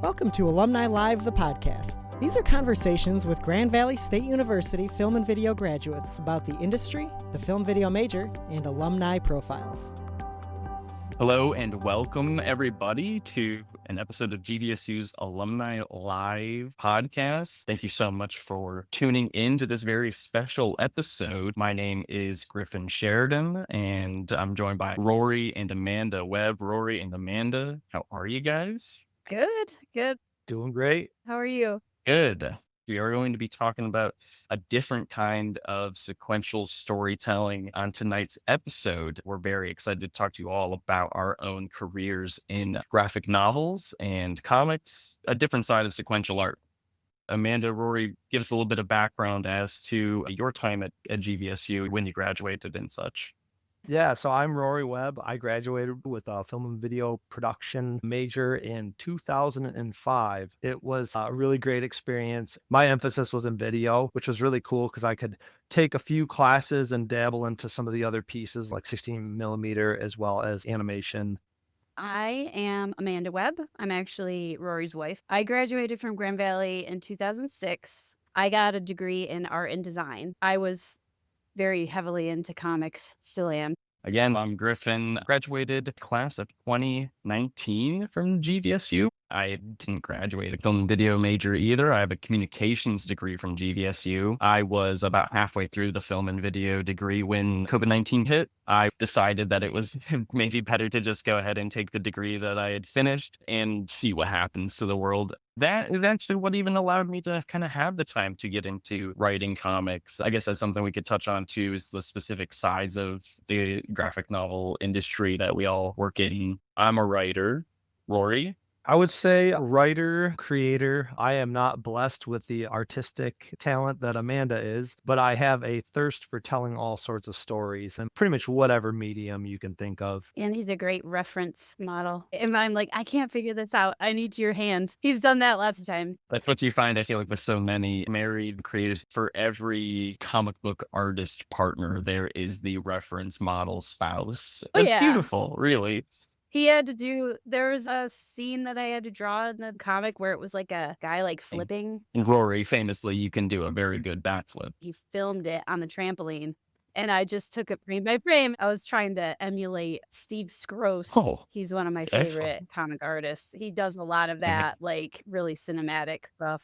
Welcome to Alumni Live, the podcast. These are conversations with Grand Valley State University film and video graduates about the industry, the film video major, and alumni profiles. Hello and welcome everybody to an episode of GVSU's Alumni Live podcast. Thank you so much for tuning in to this very special episode. My name is Griffin Sheridan and I'm joined by Rory and Amanda. Webb, Rory and Amanda, how are you guys? Good. Doing great. How are you? Good. We are going to be talking about a different kind of sequential storytelling on tonight's episode. We're very excited to talk to you all about our own careers in graphic novels and comics, a different side of sequential art. Amanda, Rory, give us a little bit of background as to your time at GVSU, when you graduated and such. Yeah, so I'm Rory Webb. I graduated with a film and video production major in 2005. It was a really great experience. My emphasis was in video, which was really cool because I could take a few classes and dabble into some of the other pieces like 16 millimeter as well as animation. I am Amanda Webb. I'm actually Rory's wife. I graduated from Grand Valley in 2006. I got a degree in art and design. I was very heavily into comics, still am. Again, I'm Griffin, graduated class of 2019 from GVSU. I didn't graduate a film and video major either. I have a communications degree from GVSU. I was about halfway through the film and video degree when COVID-19 hit. I decided that it was maybe better to just go ahead and take the degree that I had finished and see what happens to the world. That is actually what even allowed me to kind of have the time to get into writing comics. I guess that's something we could touch on too, is the specific sides of the graphic novel industry that we all work in. I'm a writer. Rory? I would say writer, creator. I am not blessed with the artistic talent that Amanda is, but I have a thirst for telling all sorts of stories and pretty much whatever medium you can think of. And he's a great reference model. And I'm like, I can't figure this out. I need your hand. He's done that lots of times. That's what you find, I feel like, with so many married creators. For every comic book artist partner, there is the reference model spouse. That's beautiful, really. There was a scene that I had to draw in the comic where it was like a guy like flipping. And Rory, famously, you can do a very good backflip. He filmed it on the trampoline. And I just took it frame by frame. I was trying to emulate Steve Scroce. Oh, he's one of my favorite comic artists. He does a lot of that, like really cinematic stuff.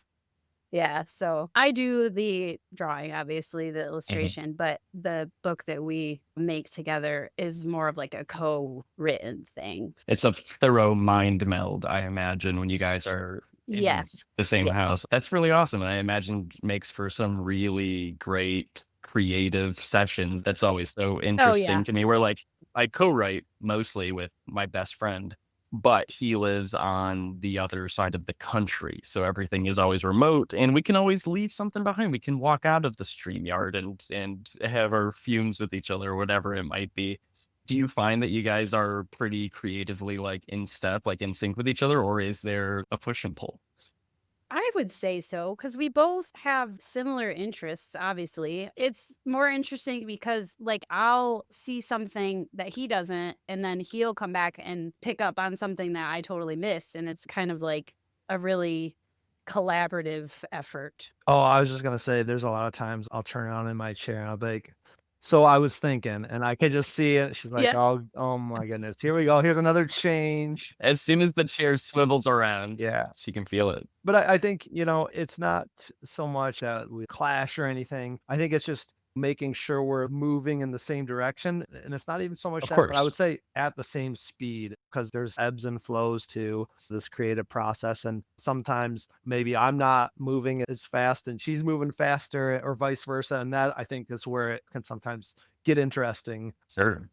Yeah, so I do the drawing, obviously, the illustration, but the book that we make together is more of like a co-written thing. It's a thorough mind meld, I imagine, when you guys are in the same house. That's really awesome. And I imagine makes for some really great creative sessions. That's always so interesting to me. Where like I co-write mostly with my best friend, but he lives on the other side of the country. So everything is always remote and we can always leave something behind. We can walk out of the StreamYard and have our fumes with each other or whatever it might be. Do you find that you guys are pretty creatively like in step, like in sync with each other, or is there a push and pull? I would say so, because we both have similar interests, obviously. It's more interesting because, like, I'll see something that he doesn't, and then he'll come back and pick up on something that I totally missed. And it's kind of like a really collaborative effort. Oh, I was just going to say, there's a lot of times I'll turn on in my chair and I'll be like, so I was thinking, and I could just see it. She's like, oh my goodness, here we go. Here's another change. As soon as the chair swivels around, she can feel it. But I think, it's not so much that we clash or anything. I think it's just making sure we're moving in the same direction. And it's not even so much but I would say at the same speed, because there's ebbs and flows to this creative process. And sometimes maybe I'm not moving as fast and she's moving faster or vice versa. And that, I think, is where it can sometimes get interesting. Sure.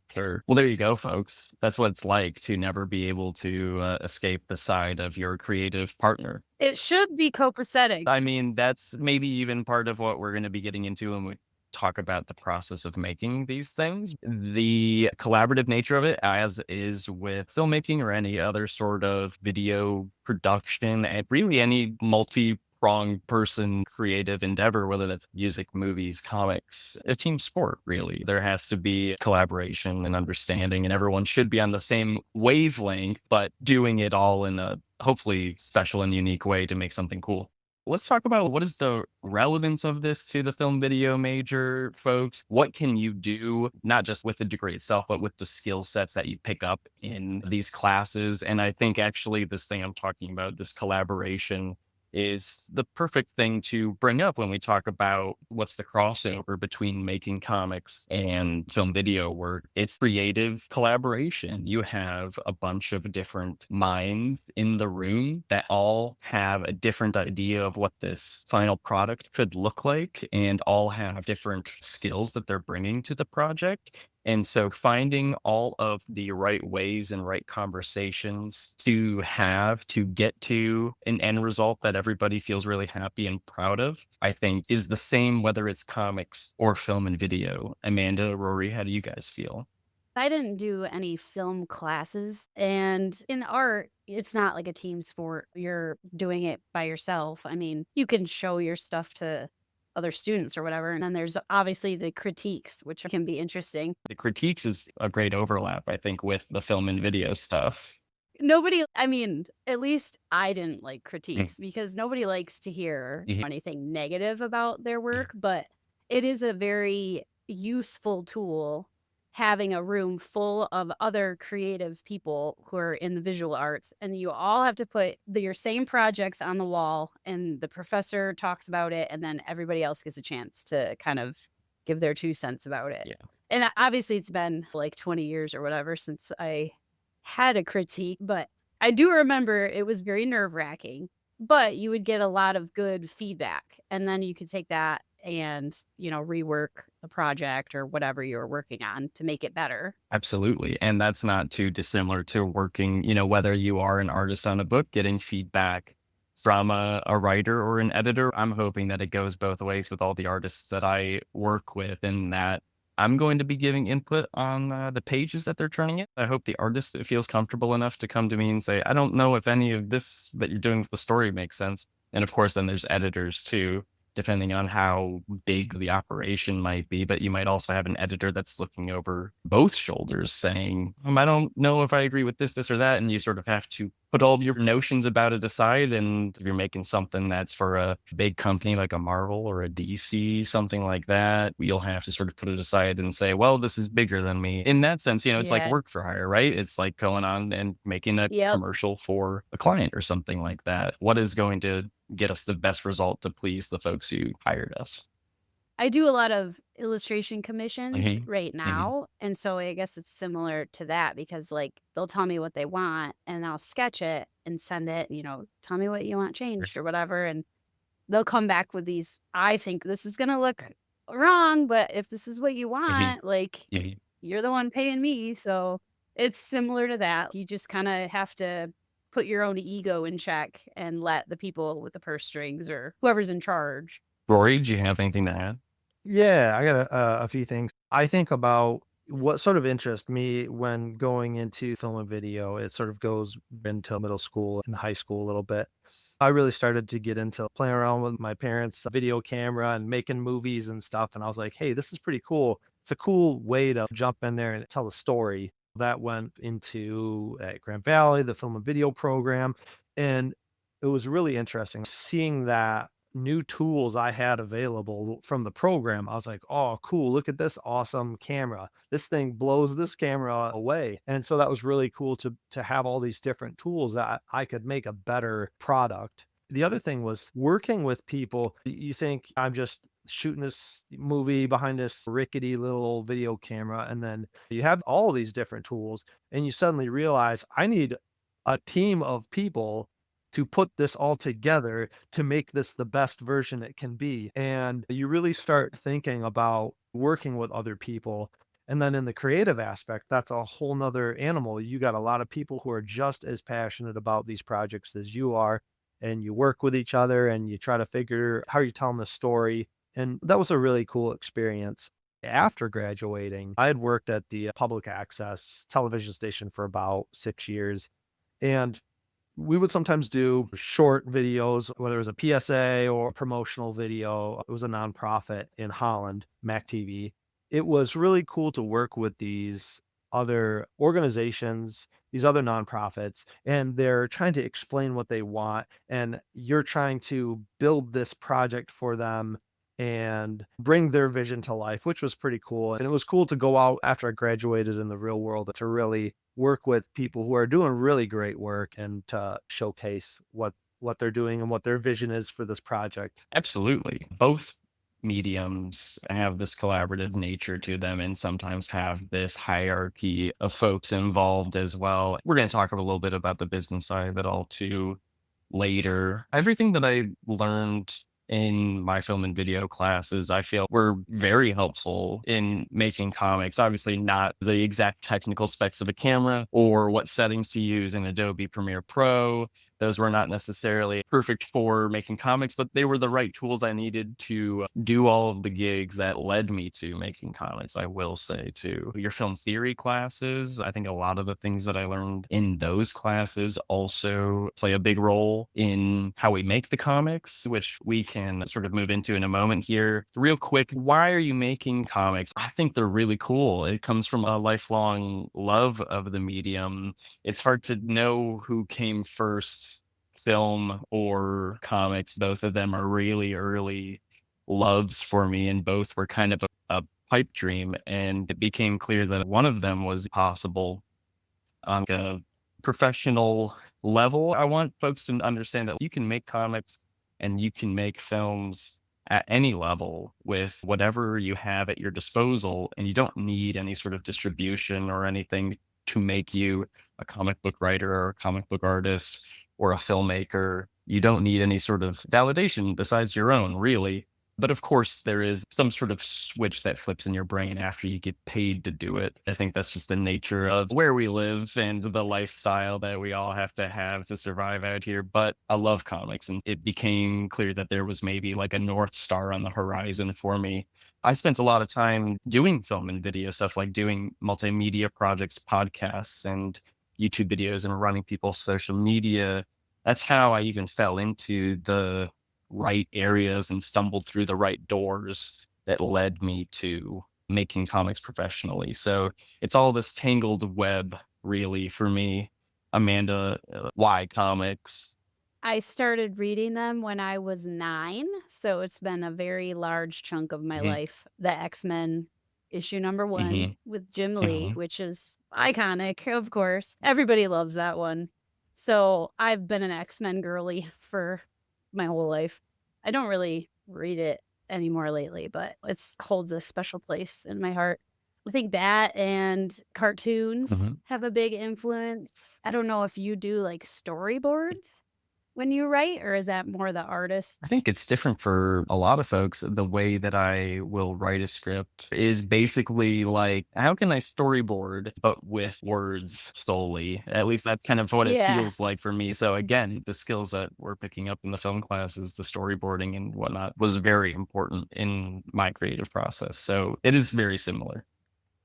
Well, there you go, folks. That's what it's like to never be able to escape the side of your creative partner. It should be copacetic. I mean, that's maybe even part of what we're going to be getting into when we talk about the process of making these things. The collaborative nature of it, as is with filmmaking or any other sort of video production, and really any multi multi-pronged person creative endeavor, whether that's music, movies, comics, a team sport, really. There has to be collaboration and understanding, and everyone should be on the same wavelength, but doing it all in a hopefully special and unique way to make something cool. Let's talk about what is the relevance of this to the film video major, folks. What can you do, not just with the degree itself, but with the skill sets that you pick up in these classes? And I think actually this thing I'm talking about, this collaboration, is the perfect thing to bring up when we talk about what's the crossover between making comics and film video work. It's creative collaboration. You have a bunch of different minds in the room that all have a different idea of what this final product could look like, and all have different skills that they're bringing to the project. And so finding all of the right ways and right conversations to have to get to an end result that everybody feels really happy and proud of, I think is the same whether it's comics or film and video. Amanda, Rory, how do you guys feel? I didn't do any film classes, and in art, it's not like a team sport. You're doing it by yourself. I mean, you can show your stuff to other students or whatever. And then there's obviously the critiques, which can be interesting. The critiques is a great overlap, I think, with the film and video stuff. Nobody, I mean, at least I didn't like critiques because nobody likes to hear anything negative about their work, but it is a very useful tool having a room full of other creative people who are in the visual arts, and you all have to put your same projects on the wall, and the professor talks about it, and then everybody else gets a chance to kind of give their 2 cents about it. Yeah. And obviously it's been like 20 years or whatever since I had a critique, but I do remember it was very nerve-wracking, but you would get a lot of good feedback, and then you could take that and, rework the project or whatever you're working on to make it better. Absolutely. And that's not too dissimilar to working, whether you are an artist on a book, getting feedback from a writer or an editor. I'm hoping that it goes both ways with all the artists that I work with, and that I'm going to be giving input on the pages that they're turning in. I hope the artist feels comfortable enough to come to me and say, I don't know if any of this that you're doing with the story makes sense. And of course, then there's editors too, depending on how big the operation might be. But you might also have an editor that's looking over both shoulders saying, I don't know if I agree with this, or that. And you sort of have to put all of your notions about it aside. And if you're making something that's for a big company like a Marvel or a DC, something like that, you'll have to sort of put it aside and say, well, this is bigger than me. In that sense, it's like work for hire, right? It's like going on and making a commercial for a client or something like that. What is going to get us the best result to please the folks who hired us? I do a lot of illustration commissions right now. And so I guess it's similar to that because they'll tell me what they want and I'll sketch it and send it, tell me what you want changed or whatever. And they'll come back with these, I think this is going to look wrong, but if this is what you want, you're the one paying me. So it's similar to that. You just kind of have to put your own ego in check and let the people with the purse strings or whoever's in charge. Rory, do you have anything to add? Yeah, I got a few things. I think about what sort of interests me when going into film and video. It sort of goes into middle school and high school a little bit. I really started to get into playing around with my parents' video camera and making movies and stuff. And I was like, hey, this is pretty cool. It's a cool way to jump in there and tell a story. That went into at Grand Valley, the film and video program. And it was really interesting seeing that new tools I had available from the program. I was like, oh, cool. Look at this awesome camera. This thing blows this camera away. And so that was really cool to have all these different tools that I could make a better product. The other thing was working with people. You think I'm just shooting this movie behind this rickety little video camera. And then you have all these different tools and you suddenly realize I need a team of people to put this all together to make this the best version it can be. And you really start thinking about working with other people. And then in the creative aspect, that's a whole nother animal. You got a lot of people who are just as passionate about these projects as you are. And you work with each other and you try to figure how you're telling the story. And that was a really cool experience. After graduating, I had worked at the public access television station for about 6 years. And We would sometimes do short videos, whether it was a PSA or a promotional video. It was a nonprofit in Holland, Mac TV. It was really cool to work with these other organizations, these other nonprofits, and they're trying to explain what they want. And you're trying to build this project for them and bring their vision to life, which was pretty cool. And it was cool to go out after I graduated in the real world to really work with people who are doing really great work and to showcase what they're doing and what their vision is for this project. Absolutely. Both mediums have this collaborative nature to them and sometimes have this hierarchy of folks involved as well. We're going to talk a little bit about the business side of it all too later. Everything that I learned in my film and video classes, I feel were very helpful in making comics. Obviously, not the exact technical specs of a camera or what settings to use in Adobe Premiere Pro. Those were not necessarily perfect for making comics, but they were the right tools I needed to do all of the gigs that led me to making comics, I will say, too. Your film theory classes, I think a lot of the things that I learned in those classes also play a big role in how we make the comics, which we can sort of move into in a moment here. Real quick, why are you making comics? I think they're really cool. It comes from a lifelong love of the medium. It's hard to know who came first, film or comics. Both of them are really early loves for me, and both were kind of a pipe dream. And it became clear that one of them was possible on a professional level. I want folks to understand that you can make comics and you can make films at any level with whatever you have at your disposal, and you don't need any sort of distribution or anything to make you a comic book writer or a comic book artist or a filmmaker. You don't need any sort of validation besides your own, really. But of course, there is some sort of switch that flips in your brain after you get paid to do it. I think that's just the nature of where we live and the lifestyle that we all have to survive out here. But I love comics, and it became clear that there was maybe like a North Star on the horizon for me. I spent a lot of time doing film and video stuff, like doing multimedia projects, podcasts, and YouTube videos, and running people's social media. That's how I even fell into the right areas and stumbled through the right doors that led me to making comics professionally. So it's all this tangled web, really, for me. Amanda, why comics? I started reading them when I was 9, so it's been a very large chunk of my life. The X-Men issue number 1 with Jim Lee, which is iconic, of course. Everybody loves that one. So I've been an X-Men girly for my whole life. I don't really read it anymore lately, but it holds a special place in my heart. I think that and cartoons have a big influence. I don't know if you do like storyboards when you write, or is that more the artist? I think it's different for a lot of folks. The way that I will write a script is basically like, how can I storyboard, but with words solely? At least that's kind of what it feels like for me. So again, the skills that we're picking up in the film classes, the storyboarding and whatnot, was very important in my creative process. So it is very similar.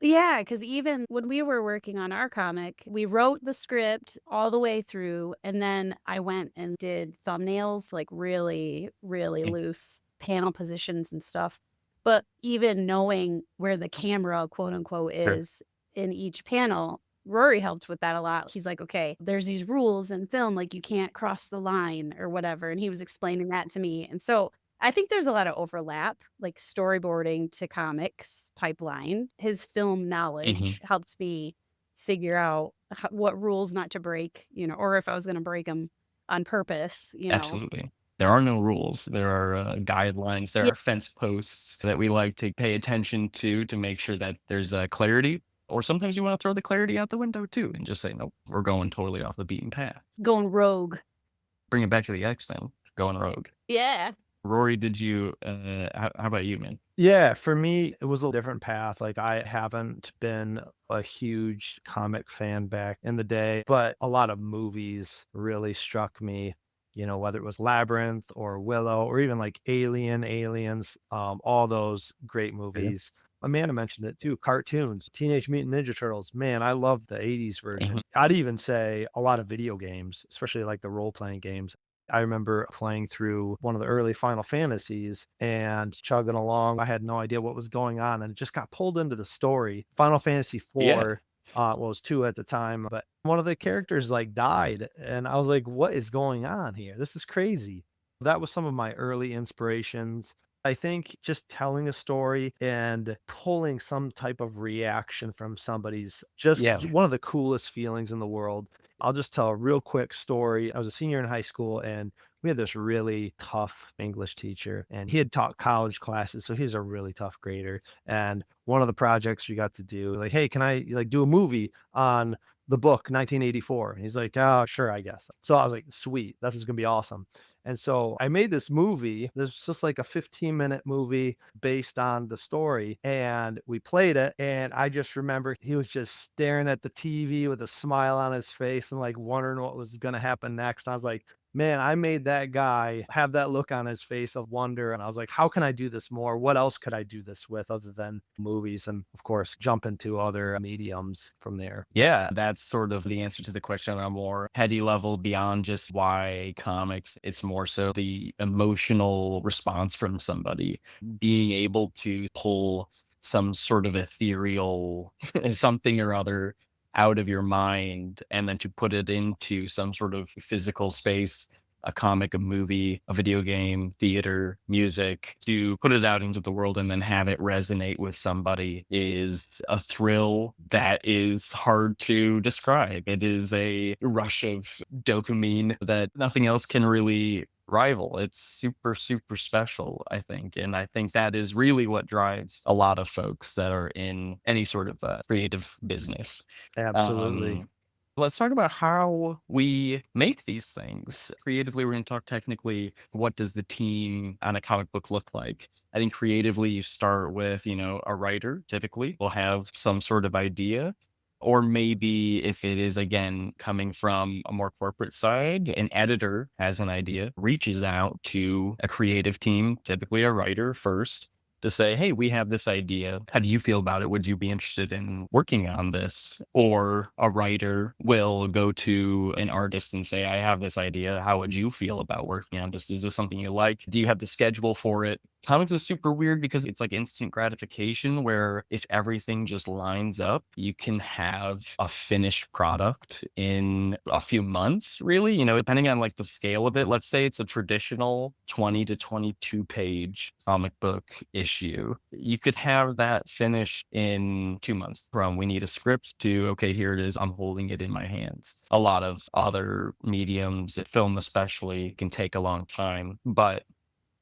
Yeah, because even when we were working on our comic, we wrote the script all the way through, and then I went and did thumbnails, like really, really loose panel positions and stuff. But even knowing where the camera, quote unquote, is in each panel, Rory helped with that a lot. He's like, okay, there's these rules in film, like you can't cross the line or whatever. And he was explaining that to me. And so I think there's a lot of overlap, like storyboarding to comics pipeline. His film knowledge helped me figure out what rules not to break, or if I was going to break them on purpose, Absolutely. There are no rules. There are guidelines. There are fence posts that we like to pay attention to make sure that there's clarity. Or sometimes you want to throw the clarity out the window too and just say, nope, we're going totally off the beaten path. Going rogue. Bring it back to the X-Men, going rogue. Yeah. Rory, did you, how about you, man? Yeah, for me, it was a different path. Like, I haven't been a huge comic fan back in the day, but a lot of movies really struck me, whether it was Labyrinth or Willow or even like Aliens, all those great movies. Amanda mentioned it too. Cartoons, Teenage Mutant Ninja Turtles. Man, I love the 80s version. I'd even say a lot of video games, especially like the role playing games. I remember playing through one of the early Final Fantasies and chugging along. I had no idea what was going on and just got pulled into the story. Final Fantasy Yeah. 4, well, it was 2 at the time, but one of the characters like died. And I was like, what is going on here? This is crazy. That was some of my early inspirations. I think just telling a story and pulling some type of reaction from somebody's just Yeah. one of the coolest feelings in the world. I'll just tell a real quick story. I was a senior in high school and we had this really tough English teacher and he had taught college classes. So he was a really tough grader. And one of the projects we got to do, like, hey, can I like do a movie on the book 1984? And he's like, oh, sure, I guess. So I was like, sweet, this is gonna be awesome. And so I made this movie. There's just like a 15-minute movie based on the story. And we played it. And I just remember he was just staring at the TV with a smile on his face and like wondering what was going to happen next. I was like, man, I made that guy have that look on his face of wonder. And I was like, how can I do this more? What else could I do this with other than movies? And of course, jump into other mediums from there. Yeah, that's sort of the answer to the question on a more heady level beyond just why comics. It's more so the emotional response from somebody, being able to pull some sort of ethereal something or other out of your mind and then to put it into some sort of physical space, a comic, a movie, a video game, theater, music, to put it out into the world and then have it resonate with somebody is a thrill that is hard to describe. It is a rush of dopamine that nothing else can really rival. It's super, super special, I think. And I think that is really what drives a lot of folks that are in any sort of creative business. Absolutely. Let's talk about how we make these things. Creatively, we're going to talk technically. What does the team on a comic book look like? I think creatively, you start with, a writer typically will have some sort of idea. Or maybe if it is, again, coming from a more corporate side, an editor has an idea, reaches out to a creative team, typically a writer first, to say, hey, we have this idea. How do you feel about it? Would you be interested in working on this? Or a writer will go to an artist and say, I have this idea. How would you feel about working on this? Is this something you like? Do you have the schedule for it? Comics is super weird because it's like instant gratification where if everything just lines up, you can have a finished product in a few months, really, depending on like the scale of it. Let's say it's a traditional 20 to 22 page comic book issue. You could have that finished in 2 months from we need a script to, okay, here it is. I'm holding it in my hands. A lot of other mediums, film especially, can take a long time, but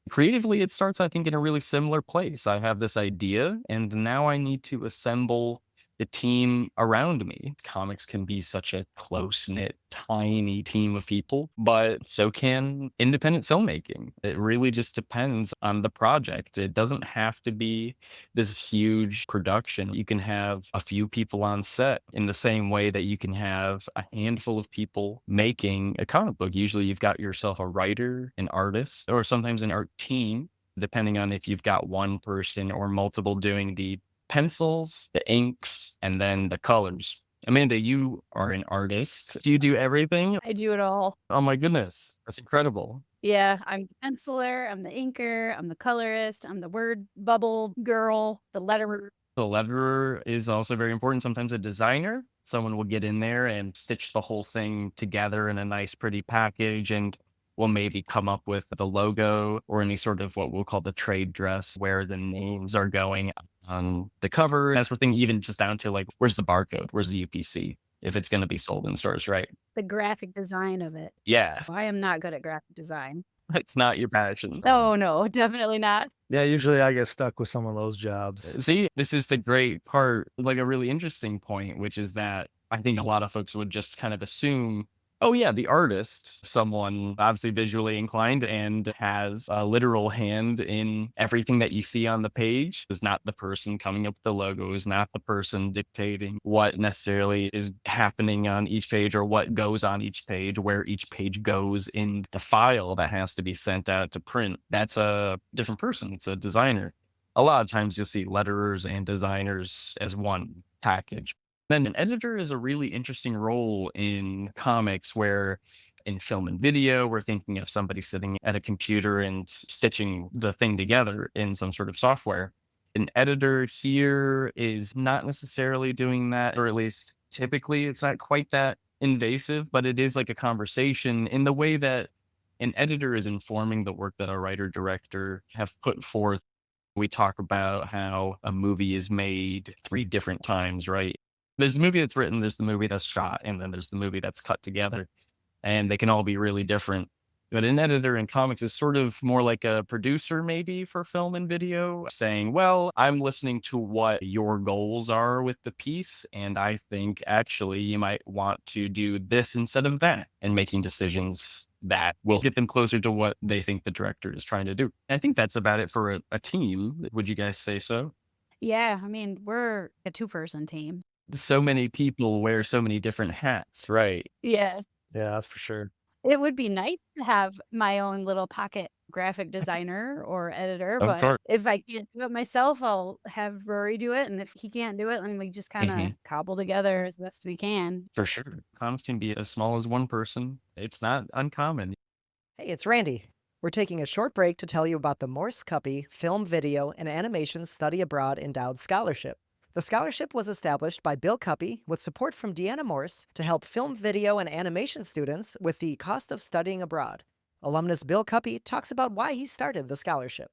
creatively, it starts, I think, in a really similar place. I have this idea, and now I need to assemble the team around me. Comics can be such a close-knit, tiny team of people, but so can independent filmmaking. It really just depends on the project. It doesn't have to be this huge production. You can have a few people on set in the same way that you can have a handful of people making a comic book. Usually you've got yourself a writer, an artist, or sometimes an art team, depending on if you've got one person or multiple doing the pencils, the inks, and then the colors. Amanda, you are an artist. Do you do everything? I do it all. Oh my goodness. That's incredible. Yeah, I'm the penciler, I'm the inker, I'm the colorist, I'm the word bubble girl, the letterer. The letterer is also very important. Sometimes a designer, someone will get in there and stitch the whole thing together in a nice, pretty package and will maybe come up with the logo or any sort of what we'll call the trade dress where the names are going on the cover, that sort of thing, even just down to like, where's the barcode? Where's the UPC? If it's going to be sold in stores, right? The graphic design of it. Yeah. I am not good at graphic design. It's not your passion. Oh, no, definitely not. Yeah, usually I get stuck with some of those jobs. See, this is the great part, like a really interesting point, which is that I think a lot of folks would just kind of assume, oh yeah, the artist, someone obviously visually inclined and has a literal hand in everything that you see on the page, is not the person coming up with the logo, is not the person dictating what necessarily is happening on each page or what goes on each page, where each page goes in the file that has to be sent out to print. That's a different person. It's a designer. a lot of times you'll see letterers and designers as one package. Then an editor is a really interesting role in comics where in film and video, we're thinking of somebody sitting at a computer and stitching the thing together in some sort of software. An editor here is not necessarily doing that, or at least typically it's not quite that invasive, but it is like a conversation in the way that an editor is informing the work that a writer director have put forth. We talk about how a movie is made 3 different times, right? There's the movie that's written, there's the movie that's shot, and then there's the movie that's cut together. And they can all be really different. But an editor in comics is sort of more like a producer, maybe for film and video, saying, well, I'm listening to what your goals are with the piece. And I think actually you might want to do this instead of that, and making decisions that will get them closer to what they think the director is trying to do. I think that's about it for a team. Would you guys say so? Yeah, I mean, we're a 2-person team. So many people wear so many different hats, right? Yes. Yeah, that's for sure. It would be nice to have my own little pocket graphic designer or editor, Of but course. if I can't do it myself, I'll have Rory do it, and if he can't do it, then we just kinda cobble together as best we can. For sure. Comics can be as small as one person. It's not uncommon. Hey, it's Randy. We're taking a short break to tell you about the Morse Cuppy Film, Video, and Animation Study Abroad Endowed Scholarship. The scholarship was established by Bill Cuppy with support from Deanna Morse to help film, video, and animation students with the cost of studying abroad. Alumnus Bill Cuppy talks about why he started the scholarship.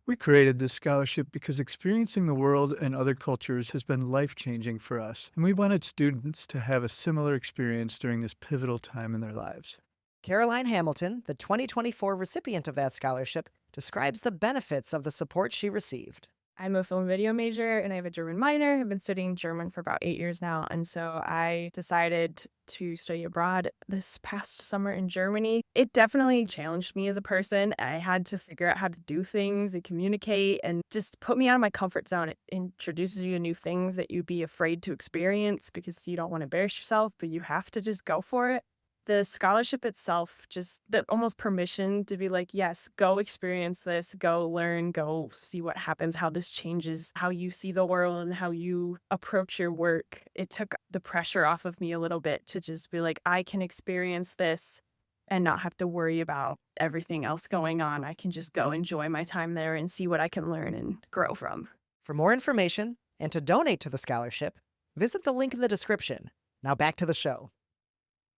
We created this scholarship because experiencing the world and other cultures has been life-changing for us, and we wanted students to have a similar experience during this pivotal time in their lives. Caroline Hamilton, the 2024 recipient of that scholarship, describes the benefits of the support she received. I'm a film video major and I have a German minor. I've been studying German for about 8 years now. And so I decided to study abroad this past summer in Germany. It definitely challenged me as a person. I had to figure out how to do things and communicate and just put me out of my comfort zone. It introduces you to new things that you'd be afraid to experience because you don't want to embarrass yourself, but you have to just go for it. The scholarship itself, just the almost permission to be like, yes, go experience this, go learn, go see what happens, how this changes how you see the world and how you approach your work. It took the pressure off of me a little bit to just be like, I can experience this and not have to worry about everything else going on. I can just go enjoy my time there and see what I can learn and grow from. For more information and to donate to the scholarship, visit the link in the description. Now back to the show.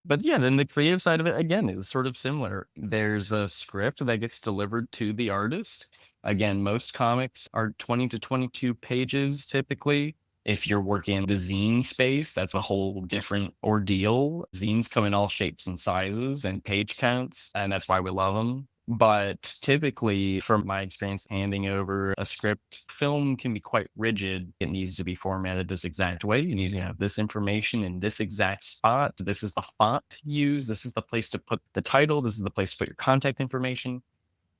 But yeah, then the creative side of it, again, is sort of similar. There's a script that gets delivered to the artist. Again, most comics are 20 to 22 pages typically. If you're working in the zine space, that's a whole different ordeal. Zines come in all shapes and sizes and page counts, and that's why we love them. But typically, from my experience handing over a script, film can be quite rigid. It needs to be formatted this exact way. You need to have this information in this exact spot. This is the font to use. This is the place to put the title. This is the place to put your contact information.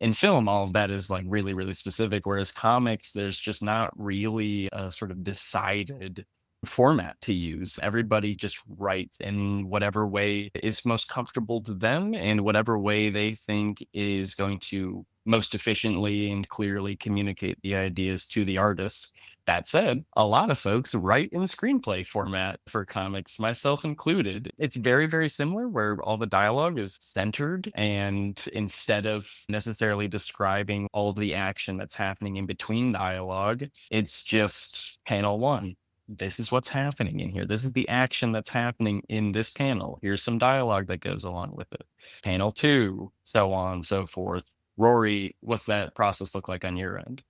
In film, all of that is like really, really specific. Whereas comics, there's just not really a sort of decided format to use. Everybody just writes in whatever way is most comfortable to them and whatever way they think is going to most efficiently and clearly communicate the ideas to the artist. That said, a lot of folks write in screenplay format for comics, myself included. It's very, very similar where all the dialogue is centered, and instead of necessarily describing all the action that's happening in between dialogue, it's just panel 1. This is what's happening in here. This is the action that's happening in this panel. Here's some dialogue that goes along with it. Panel 2, so on and so forth. Rory, what's that process look like on your end?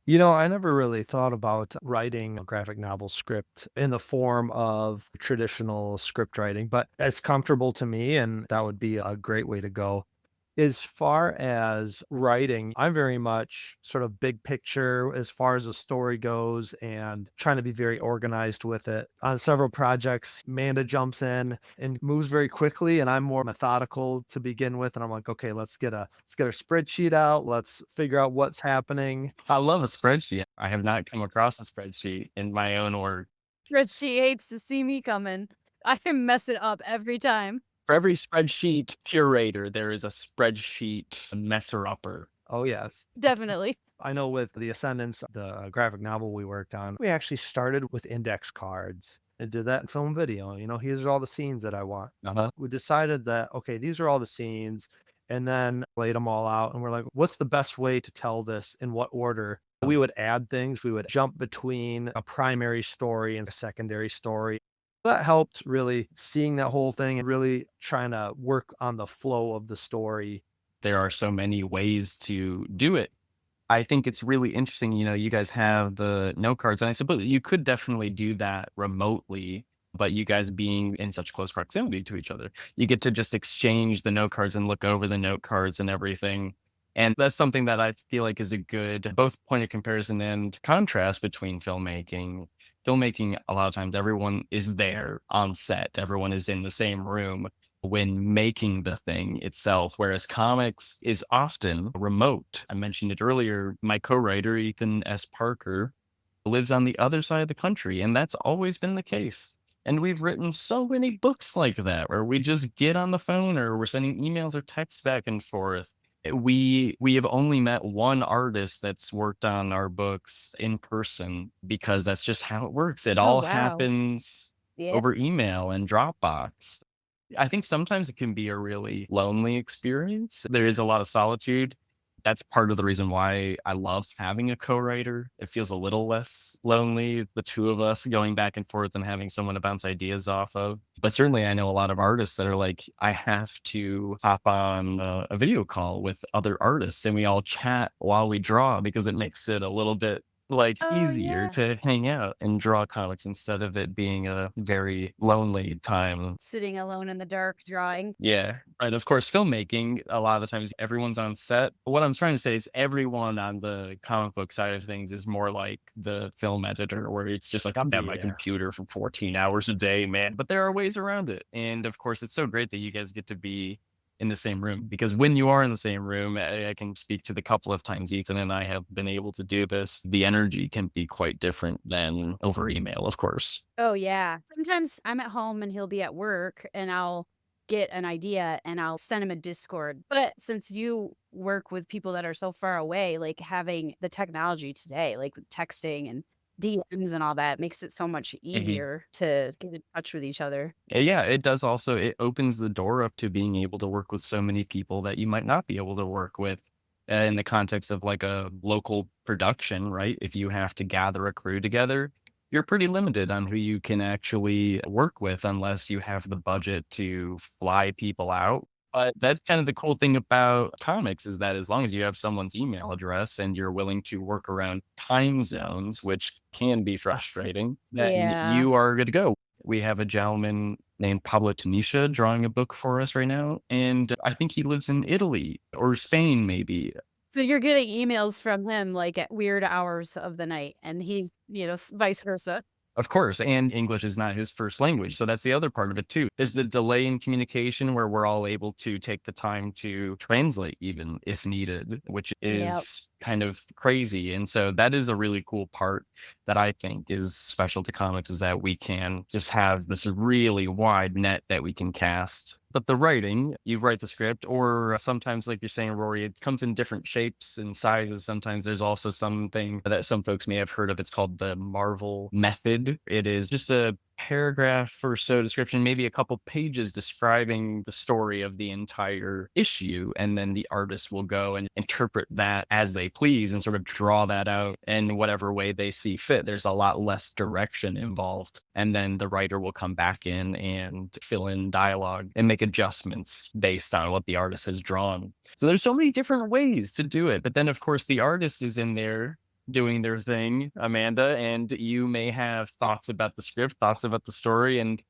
You know, I never really thought about writing a graphic novel script in the form of traditional script writing, but it's comfortable to me, and that would be a great way to go. As far as writing, I'm very much sort of big picture as far as the story goes and trying to be very organized with it. On several projects, Amanda jumps in and moves very quickly, and I'm more methodical to begin with. And I'm like, okay, let's get a spreadsheet out. Let's figure out what's happening. I love a spreadsheet. I have not come across a spreadsheet in my own work. Spreadsheet hates to see me coming. I can mess it up every time. For every spreadsheet curator, there is a spreadsheet messer-upper. Oh, yes. Definitely. I know with The Ascendants, the graphic novel we worked on, we actually started with index cards and did that in film video. Here's all the scenes that I want. Uh-huh. We decided that, okay, these are all the scenes, and then laid them all out. And we're like, what's the best way to tell this? In what order? We would add things. We would jump between a primary story and a secondary story. That helped really seeing that whole thing and really trying to work on the flow of the story. There are so many ways to do it. I think it's really interesting, you guys have the note cards, and I suppose you could definitely do that remotely, but you guys being in such close proximity to each other, you get to just exchange the note cards and look over the note cards and everything. And that's something that I feel like is a good both point of comparison and contrast between filmmaking. Filmmaking, a lot of times, everyone is there on set, everyone is in the same room when making the thing itself, whereas comics is often remote. I mentioned it earlier. My co-writer, Ethan S. Parker, lives on the other side of the country, and that's always been the case. And we've written so many books like that, where we just get on the phone or we're sending emails or texts back and forth. We have only met one artist that's worked on our books in person because that's just how it works. It Oh, all wow. happens Yeah. over email and Dropbox. I think sometimes it can be a really lonely experience. There is a lot of solitude. That's part of the reason why I love having a co-writer. It feels a little less lonely, the two of us going back and forth and having someone to bounce ideas off of. But certainly I know a lot of artists that are like, I have to hop on a video call with other artists and we all chat while we draw because it makes it a little bit Oh, easier yeah. to hang out and draw comics instead of it being a very lonely time. Sitting alone in the dark drawing. Yeah. And of course, filmmaking, a lot of the times everyone's on set. What I'm trying to say is everyone on the comic book side of things is more like the film editor, where it's just like, I'm at my Yeah. computer for 14 hours a day, man. But there are ways around it. And of course, it's so great that you guys get to be in the same room because when you are in the same room, I can speak to the couple of times Ethan and I have been able to do this. The energy can be quite different than over email, of course. Oh, yeah. Sometimes I'm at home and he'll be at work and I'll get an idea and I'll send him a Discord. But since you work with people that are so far away, like having the technology today, like with texting and DMs and all that makes it so much easier to get in touch with each other. Yeah, it does also it opens the door up to being able to work with so many people that you might not be able to work with, in the context of, like, a local production, right? If you have to gather a crew together, you're pretty limited on who you can actually work with unless you have the budget to fly people out. But that's kind of the cool thing about comics is that as long as you have someone's email address and you're willing to work around time zones, which can be frustrating, then Yeah. you are good to go. We have a gentleman named Pablo Tanisha drawing a book for us right now, and I think he lives in Italy or Spain, maybe. So you're getting emails from him like at weird hours of the night and he's, vice versa. Of course, and English is not his first language, so that's the other part of it too. There's the delay in communication where we're all able to take the time to translate even if needed, which Yep. is kind of crazy. And so that is a really cool part that I think is special to comics is that we can just have this really wide net that we can cast. But the writing, you write the script, or sometimes, like you're saying, Rory, it comes in different shapes and sizes. Sometimes there's also something that some folks may have heard of. It's called the Marvel method. It is just a paragraph or so description, maybe a couple pages describing the story of the entire issue. And then the artist will go and interpret that as they please and sort of draw that out in whatever way they see fit. There's a lot less direction involved. And then the writer will come back in and fill in dialogue and make adjustments based on what the artist has drawn. So there's so many different ways to do it. But then, of course, the artist is in there doing their thing, Amanda, and you may have thoughts about the script, thoughts about the story, and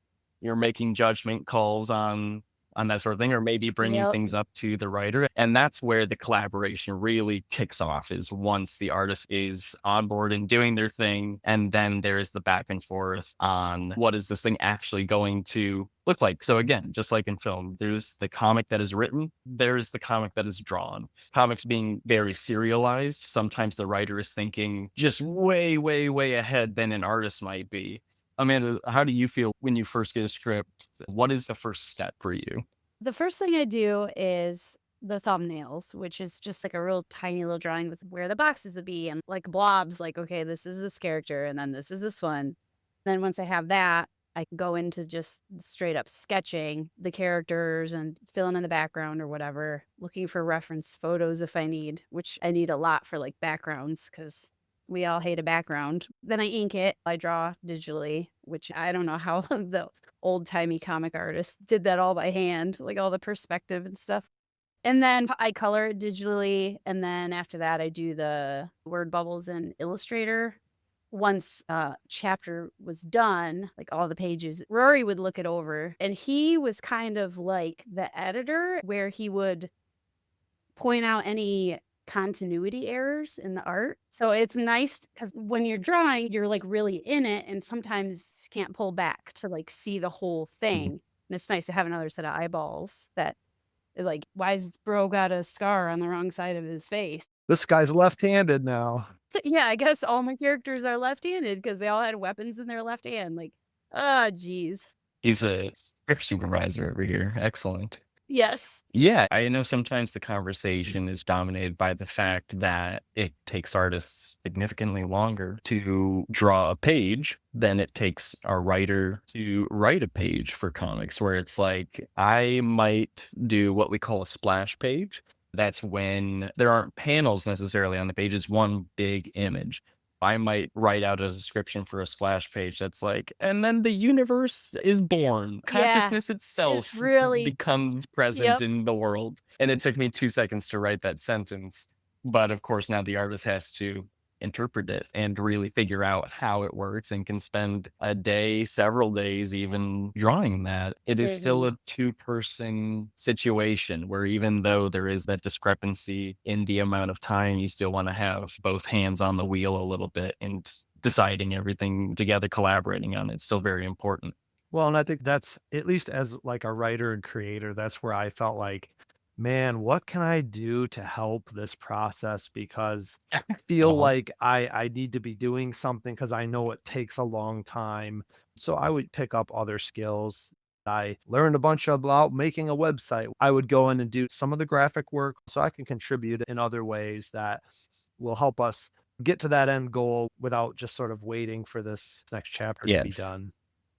you're making judgment calls on that sort of thing, or maybe bringing Yep. things up to the writer. And that's where the collaboration really kicks off is once the artist is on board and doing their thing. And then there's the back and forth on what is this thing actually going to look like. So again, just like in film, there's the comic that is written, there's the comic that is drawn. Comics being very serialized, sometimes the writer is thinking just way, way, way ahead than an artist might be. Amanda, how do you feel when you first get a script? What is the first step for you? The first thing I do is the thumbnails, which is just like a real tiny little drawing with where the boxes would be and like blobs, like, okay, this is this character and then this is this one. Then once I have that, I can go into just straight up sketching the characters and filling in the background or whatever, looking for reference photos if I need, which I need a lot for like backgrounds because we all hate a background. Then I ink it. I draw digitally, which I don't know how the old timey comic artists did that all by hand, like all the perspective and stuff. And then I color it digitally. And then after that, I do the word bubbles in Illustrator. Once a chapter was done, like all the pages, Rory would look it over. And he was kind of like the editor, where he would point out any continuity errors in the art. So it's nice because when you're drawing, you're like really in it and sometimes you can't pull back to like see the whole thing. And it's nice to have another set of eyeballs that is like, why is bro got a scar on the wrong side of his face? This guy's left-handed now. Yeah, I guess all my characters are left-handed because they all had weapons in their left hand. Like, oh, geez. He's a script supervisor over here. Excellent. Yes. Yeah, I know sometimes the conversation is dominated by the fact that it takes artists significantly longer to draw a page than it takes a writer to write a page for comics, where it's like, I might do what we call a splash page. That's when there aren't panels necessarily on the page, it's one big image. I might write out a description for a splash page that's like, and then the universe is born. Consciousness itself It's really, becomes present yep. in the world. And it took me 2 seconds to write that sentence. But of course, now the artist has to interpret it and really figure out how it works and can spend a day, several days even drawing that. It is still a two-person situation where even though there is that discrepancy in the amount of time, you still want to have both hands on the wheel a little bit and deciding everything together, collaborating on it. It's still very important. Well, and I think that's, at least as like a writer and creator, that's where I felt like, man, what can I do to help this process? Because I feel like I need to be doing something because I know it takes a long time. So I would pick up other skills. I learned a bunch about making a website. I would go in and do some of the graphic work so I can contribute in other ways that will help us get to that end goal without just sort of waiting for this next chapter to be done.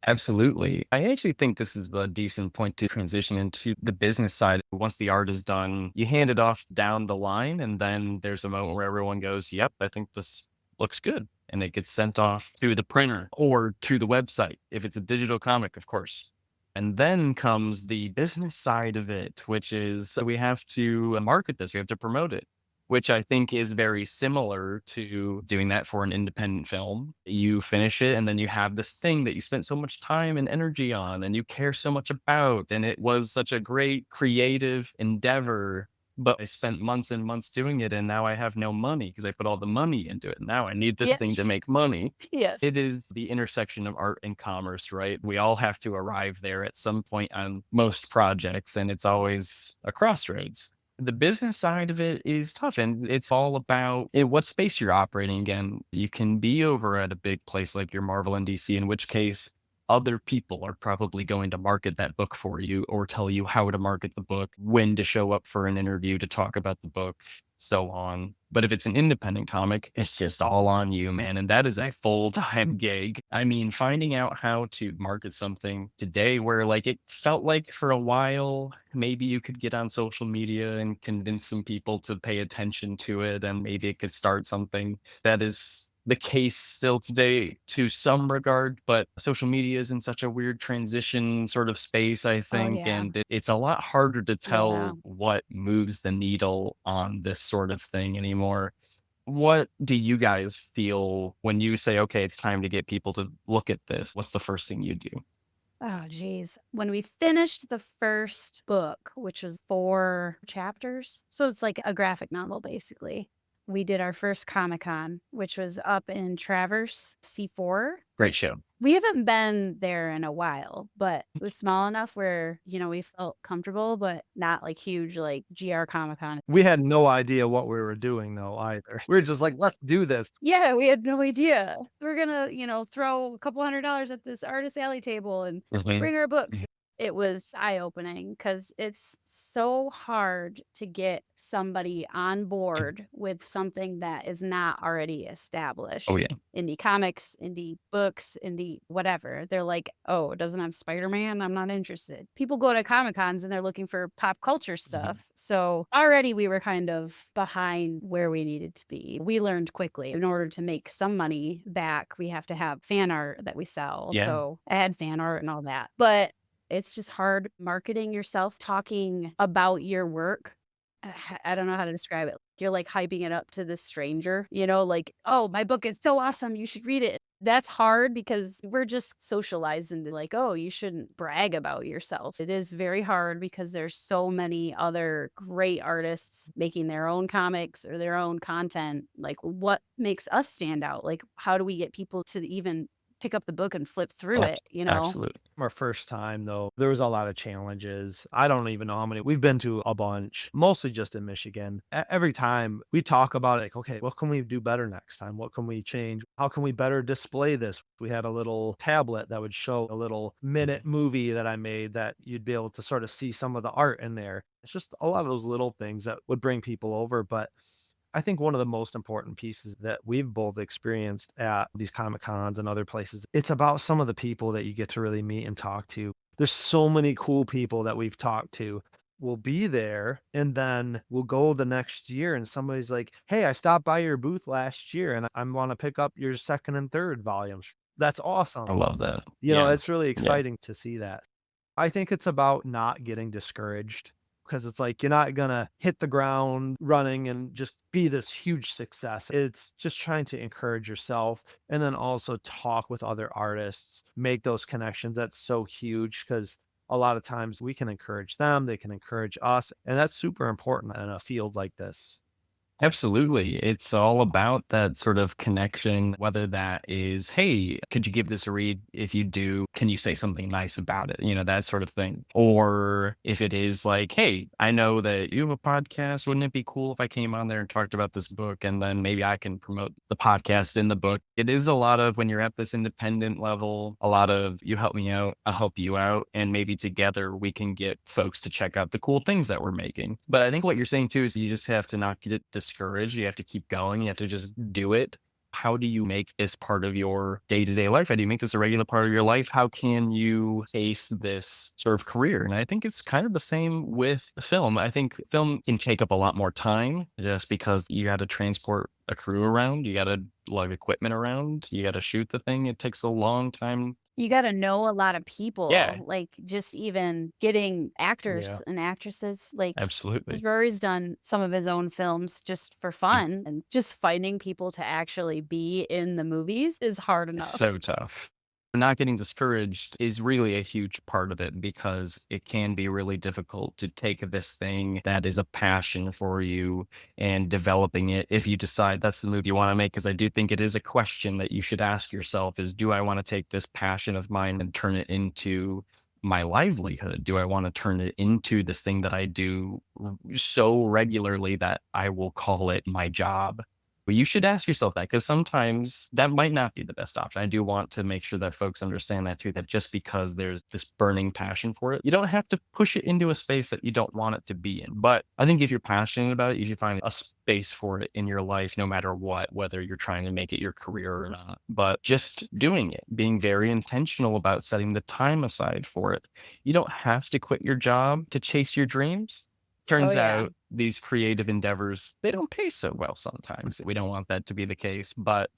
Absolutely. I actually think this is a decent point to transition into the business side. Once the art is done, you hand it off down the line, and then there's a moment where everyone goes, yep, I think this looks good. And it gets sent off to the printer or to the website, if it's a digital comic, of course. And then comes the business side of it, which is we have to market this, we have to promote it, which I think is very similar to doing that for an independent film. You finish it and then you have this thing that you spent so much time and energy on and you care so much about. And it was such a great creative endeavor, but I spent months and months doing it. And now I have no money because I put all the money into it. Now I need this thing to make money. Yes. It is the intersection of art and commerce, right? We all have to arrive there at some point on most projects, and it's always a crossroads. The business side of it is tough, and it's all about what space you're operating again. You can be over at a big place like your Marvel and DC, in which case other people are probably going to market that book for you or tell you how to market the book, when to show up for an interview to talk about the book, so on. But if it's an independent comic, it's just all on you, man. And that is a full-time gig. I mean, finding out how to market something today, where like it felt like for a while, maybe you could get on social media and convince some people to pay attention to it, and maybe it could start something. That is the case still today to some regard, but social media is in such a weird transition sort of space, I think, and it's a lot harder to tell what moves the needle on this sort of thing anymore. What do you guys feel when you say, okay, it's time to get people to look at this? What's the first thing you do? Oh, geez. When we finished the first book, which was 4 chapters, so it's like a graphic novel, basically. We did our first Comic-Con, which was up in Traverse, C4. Great show. We haven't been there in a while, but it was small enough where, you know, we felt comfortable, but not like huge, like GR Comic-Con. We had no idea what we were doing though either. We were just like, let's do this. Yeah, we had no idea. We're gonna, you know, throw a couple $100 at this artist alley table and bring our books. it was eye-opening because it's so hard to get somebody on board with something that is not already Oh, established. yeah. Indie comics, indie books, indie whatever. They're like, oh, it doesn't have Spider-Man? I'm not interested. People go to Comic Cons and they're looking for pop culture stuff. So already we were kind of behind where we needed to be. We learned quickly in order to make some money back, we have to have fan art that we sell. Yeah. So I had fan art and all that. But it's just hard marketing yourself, talking about your work. I don't know how to describe it. You're like hyping it up to this stranger, like, oh, my book is so awesome. You should read it. That's hard because we're just socialized into like, oh, you shouldn't brag about yourself. It is very hard because there's so many other great artists making their own comics or their own content. Like, what makes us stand out? Like, how do we get people to even pick up the book and flip through it, Absolutely. Our first time, though, there was a lot of challenges. I don't even know how many. We've been to a bunch, mostly just in Michigan. Every time we talk about it, like, okay, what can we do better next time? What can we change? How can we better display this? We had a little tablet that would show a little minute movie that I made that you'd be able to sort of see some of the art in there. It's just a lot of those little things that would bring people over. But I think one of the most important pieces that we've both experienced at these Comic Cons and other places, it's about some of the people that you get to really meet and talk to. There's so many cool people that we've talked to. We'll be there and then we'll go the next year and somebody's like, hey, I stopped by your booth last year and I want to pick up your second and third volumes. That's I awesome. love that. Yeah. It's really Yeah. exciting to see that. I think it's about not getting discouraged because it's like you're not gonna hit the ground running and just be this huge success. It's just trying to encourage yourself and then also talk with other artists, make those connections. That's so huge because a lot of times we can encourage them, they can encourage us, and that's super important in a field like this. Absolutely. It's all about that sort of connection, whether that is, hey, could you give this a read? If you do, can you say something nice about it? That sort of thing. Or if it is like, hey, I know that you have a podcast. Wouldn't it be cool if I came on there and talked about this book and then maybe I can promote the podcast in the book? It is a lot of when you're at this independent level, a lot of you help me out, I'll help you out. And maybe together we can get folks to check out the cool things that we're making. But I think what you're saying too is you just have to not get discouraged. You have to keep going. You have to just do it. How do you make this part of your day-to-day life? How do you make this a regular part of your life? How can you face this sort of career? And I think it's kind of the same with film. I think film can take up a lot more time just because you got to transport a crew around, you got to lug equipment around, you got to shoot the thing. It takes a long time. You got to know a lot of Yeah, people, like just even getting Yeah. actors and actresses. Like, 'cause absolutely. Rory's done some of his own films just for fun, and just finding people to actually be in the movies is hard It's enough. so tough. Not getting discouraged is really a huge part of it because it can be really difficult to take this thing that is a passion for you and developing it. If you decide that's the move you want to make, because I do think it is a question that you should ask yourself is, do I want to take this passion of mine and turn it into my livelihood? Do I want to turn it into this thing that I do so regularly that I will call it my job? Well, you should ask yourself that because sometimes that might not be the best option. I do want to make sure that folks understand that too, that just because there's this burning passion for it, you don't have to push it into a space that you don't want it to be in. But I think if you're passionate about it, you should find a space for it in your life, no matter what, whether you're trying to make it your career or not. But just doing it, being very intentional about setting the time aside for it. You don't have to quit your job to chase your dreams. Oh, Turns yeah. out these creative endeavors, they don't pay so well sometimes. We don't want that to be the case, but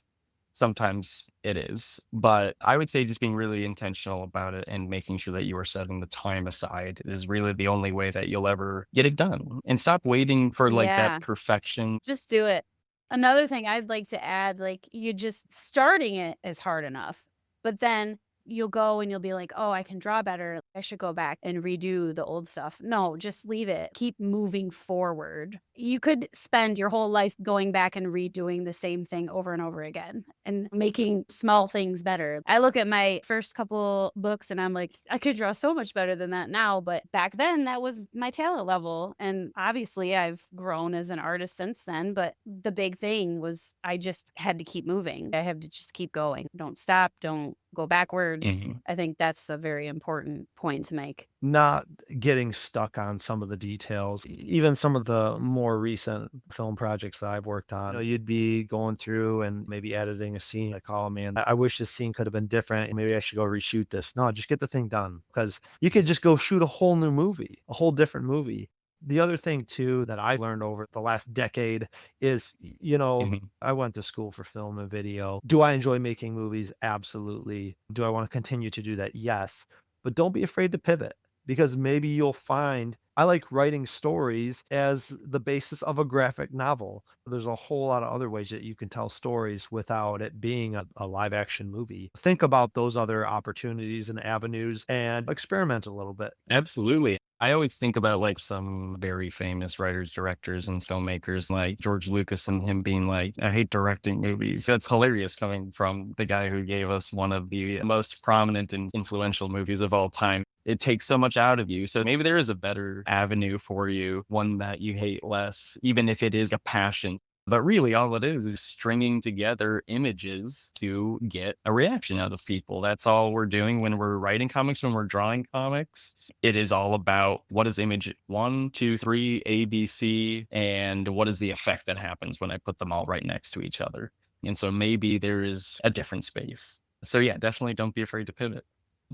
sometimes it is. But I would say just being really intentional about it and making sure that you are setting the time aside is really the only way that you'll ever get it done. And stop waiting for like Yeah. that perfection. Just do it. Another thing I'd like to add, like, you just starting it is hard enough, but then you'll go and you'll be like, oh, I can draw better. I should go back and redo the old stuff. No, just leave it. Keep moving forward. You could spend your whole life going back and redoing the same thing over and over again and making small things better. I look at my first couple books and I'm like, I could draw so much better than that now. But back then, that was my talent level. And obviously, I've grown as an artist since then. But the big thing was I just had to keep moving. I have to just keep going. Don't stop. Don't go backwards. Mhm. I think that's a very important point to make. Not getting stuck on some of the details. Even some of the more recent film projects that I've worked on, you'd be going through and maybe editing a scene like, oh man, I wish this scene could have been different. Maybe I should go reshoot this. No, just get the thing done, because you could just go shoot a whole new movie, a whole different movie. The other thing too that I learned over the last decade is, Mhm. I went to school for film and video. Do I enjoy making movies? Absolutely. Do I want to continue to do that? Yes. But don't be afraid to pivot, because maybe you'll find I like writing stories as the basis of a graphic novel. There's a whole lot of other ways that you can tell stories without it being a live action movie. Think about those other opportunities and avenues and experiment a little bit. Absolutely. I always think about like some very famous writers, directors, and filmmakers like George Lucas and him being like, I hate directing movies. That's hilarious coming from the guy who gave us one of the most prominent and influential movies of all time. It takes so much out of you. So maybe there is a better avenue for you, one that you hate less, even if it is a passion. But really, all it is stringing together images to get a reaction out of people. That's all we're doing when we're writing comics, when we're drawing comics. It is all about what is image 1, 2, 3, A, B, C, and what is the effect that happens when I put them all right next to each other. And so maybe there is a different space. So yeah, definitely don't be afraid to pivot.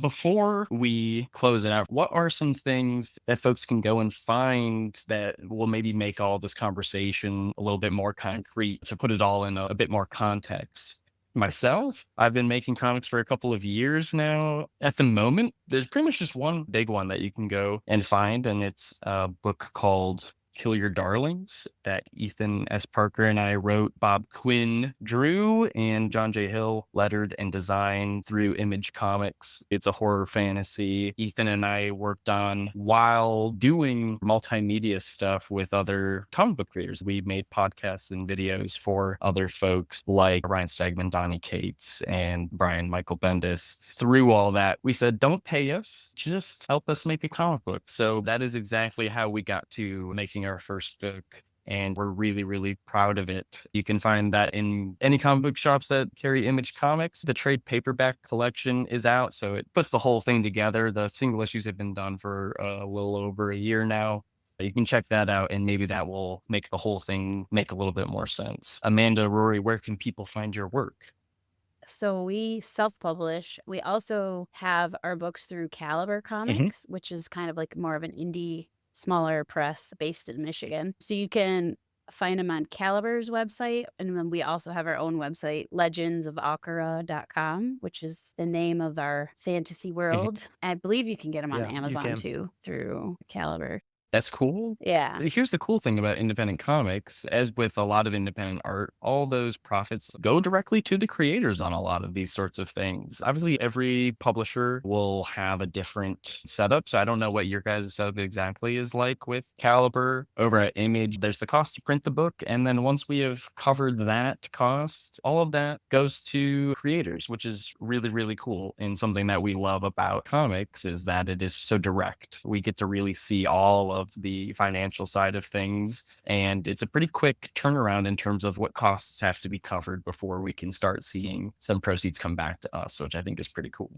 Before we close it out, what are some things that folks can go and find that will maybe make all this conversation a little bit more concrete, to put it all in a bit more context? Myself, I've been making comics for a couple of years now. At the moment, there's pretty much just one big one that you can go and find, and it's a book called Kill Your Darlings that Ethan S. Parker and I wrote. Bob Quinn drew, and John J. Hill lettered and designed through Image Comics. It's a horror fantasy Ethan and I worked on while doing multimedia stuff with other comic book creators. We made podcasts and videos for other folks like Ryan Stegman, Donnie Cates, and Brian Michael Bendis. Through all that, we said, don't pay us, just help us make a comic book. So that is exactly how we got to making our first book, and we're really, really proud of it. You can find that in any comic book shops that carry Image Comics. The trade paperback collection is out, so it puts the whole thing together. The single issues have been done for a little over a year now. You can check that out, and maybe that will make the whole thing make a little bit more sense. Amanda, Rory, where can people find your work? So we self-publish. We also have our books through Caliber Comics, which is kind of like more of an indie, smaller press based in Michigan. So you can find them on Caliber's website. And then we also have our own website, legendsofakara.com, which is the name of our fantasy world. I believe you can get them on Yeah, you Amazon can. too through Caliber. That's cool. Yeah. Here's the cool thing about independent comics. As with a lot of independent art, all those profits go directly to the creators on a lot of these sorts of things. Obviously, every publisher will have a different setup. So I don't know what your guys' setup exactly is like with Caliber. Over at Image, there's the cost to print the book. And then once we have covered that cost, all of that goes to creators, which is really, really cool. And something that we love about comics is that it is so direct. We get to really see all of the financial side of things, and it's a pretty quick turnaround in terms of what costs have to be covered before we can start seeing some proceeds come back to us, which I think is pretty cool.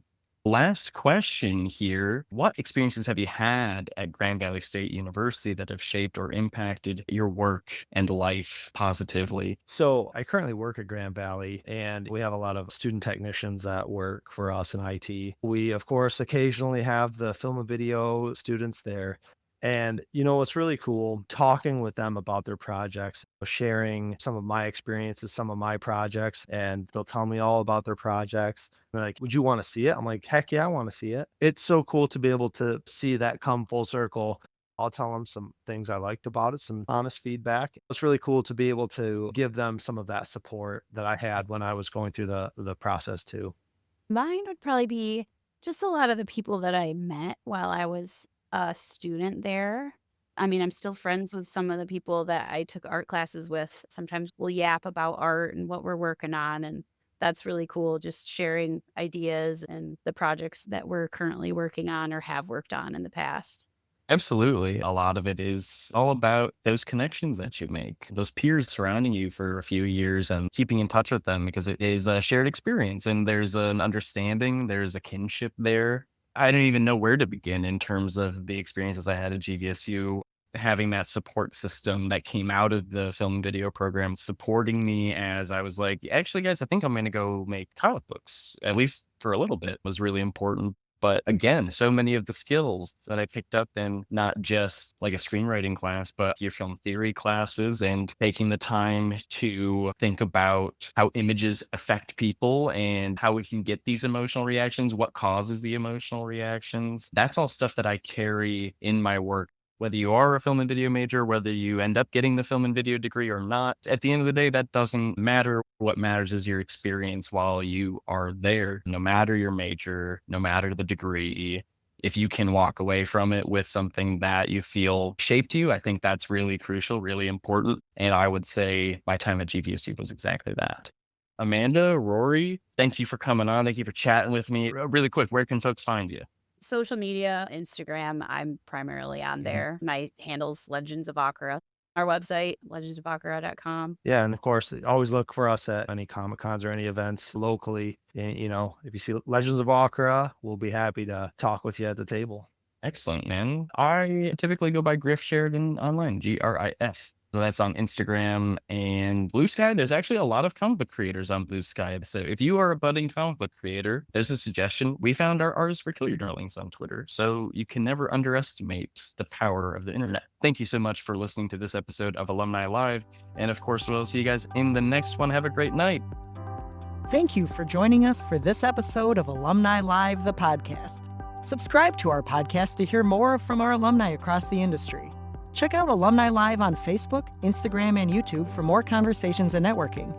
Last question here. What experiences have you had at Grand Valley State University that have shaped or impacted your work and life positively? So I currently work at Grand Valley, and we have a lot of student technicians that work for us in IT. We, of course, occasionally have the film and video students there. And, it's really cool talking with them about their projects, sharing some of my experiences, some of my projects, and they'll tell me all about their projects. They're like, would you want to see it? I'm like, heck yeah, I want to see it. It's so cool to be able to see that come full circle. I'll tell them some things I liked about it, some honest feedback. It's really cool to be able to give them some of that support that I had when I was going through the process too. Mine would probably be just a lot of the people that I met while I was a student there. I mean, I'm still friends with some of the people that I took art classes with. Sometimes we'll yap about art and what we're working on, and that's really cool, just sharing ideas and the projects that we're currently working on or have worked on in the past. Absolutely. A lot of it is all about those connections that you make, those peers surrounding you for a few years and keeping in touch with them because it is a shared experience and there's an understanding, there's a kinship there. I don't even know where to begin in terms of the experiences I had at GVSU. Having that support system that came out of the film video program supporting me as I was like, actually, guys, I think I'm going to go make comic books, at least for a little bit, was really important. But again, so many of the skills that I picked up in not just like a screenwriting class, but your film theory classes and taking the time to think about how images affect people and how we can get these emotional reactions, what causes the emotional reactions. That's all stuff that I carry in my work. Whether you are a film and video major, whether you end up getting the film and video degree or not, at the end of the day, that doesn't matter. What matters is your experience while you are there, no matter your major, no matter the degree. If you can walk away from it with something that you feel shaped you, I think that's really crucial, really important. And I would say my time at GVSU was exactly that. Amanda, Rory, thank you for coming on. Thank you for chatting with me. Really quick, where can folks find you? Social media, Instagram, I'm primarily on there. My handle's Legends of Akira. Our website, legendsofakira.com. Yeah, and of course, always look for us at any Comic Cons or any events locally. And, if you see Legends of Akira, we'll be happy to talk with you at the table. Excellent, man. I typically go by Griff Sheridan online, GRIF. So that's on Instagram and Blue Sky. There's actually a lot of comic book creators on Blue Sky. So if you are a budding comic book creator, there's a suggestion. We found our Artists for Kill Your Darlings on Twitter. So you can never underestimate the power of the internet. Thank you so much for listening to this episode of Alumni Live. And of course, we'll see you guys in the next one. Have a great night. Thank you for joining us for this episode of Alumni Live, the podcast. Subscribe to our podcast to hear more from our alumni across the industry. Check out Alumni Live on Facebook, Instagram, and YouTube for more conversations and networking.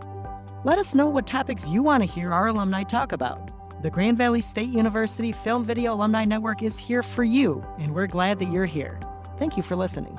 Let us know what topics you want to hear our alumni talk about. The Grand Valley State University Film Video Alumni Network is here for you, and we're glad that you're here. Thank you for listening.